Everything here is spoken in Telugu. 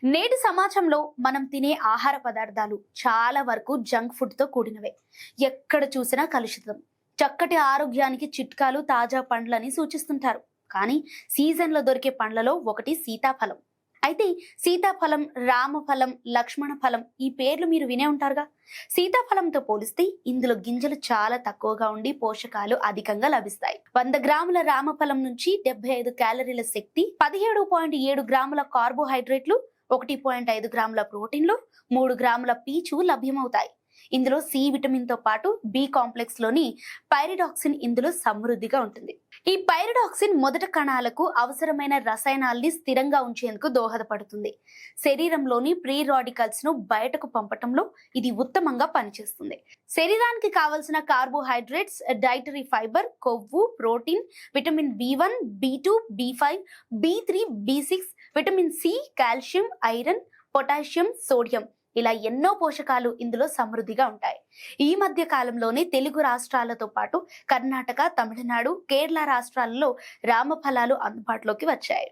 నేటి సమాజంలో మనం తినే ఆహార పదార్థాలు చాలా వరకు జంక్ ఫుడ్ తో కూడినవే. ఎక్కడ చూసినా కలుషితం. చక్కటి ఆరోగ్యానికి చిట్కాలు తాజా పండ్లని సూచిస్తుంటారు. కానీ సీజన్లో దొరికే పండ్లలో ఒకటి సీతాఫలం. అయితే సీతాఫలం, రామఫలం, లక్ష్మణ ఫలం ఈ పేర్లు మీరు వినే ఉంటారుగా. సీతాఫలంతో పోలిస్తే ఇందులో గింజలు చాలా తక్కువగా ఉండి పోషకాలు అధికంగా లభిస్తాయి. 100 గ్రాముల రామఫలం నుంచి 75 క్యాలరీల శక్తి, 17.7 గ్రాముల కార్బోహైడ్రేట్లు, 1.5 గ్రాముల ప్రోటీన్లు, 3 గ్రాముల పీచు లభ్యమవుతాయి. ఇందులో సి విటమిన్ తో పాటు బి కాంప్లెక్స్ లోని పైరిడాక్సిన్ ఇందులో సమృద్ధిగా ఉంటుంది. ఈ పైరిడాక్సిన్ మొదట కణాలకు అవసరమైన రసాయనాల్ని స్థిరంగా ఉంచేందుకు దోహదపడుతుంది. శరీరంలోని ప్రీ రాడికల్స్ ను బయటకు పంపటంలో ఇది ఉత్తమంగా పనిచేస్తుంది. శరీరానికి కావలసిన కార్బోహైడ్రేట్స్, డైటరీ ఫైబర్, కొవ్వు, protein, vitamin B1, B2, B5, B3, B6, vitamin C, calcium, iron, potassium, sodium ఇలా ఎన్నో పోషకాలు ఇందులో సమృద్ధిగా ఉంటాయి. ఈ మధ్య కాలంలోనే తెలుగు రాష్ట్రాలతో పాటు కర్ణాటక, తమిళనాడు, కేరళ రాష్ట్రాలలో రామఫలాలు అందుబాటులోకి వచ్చాయి.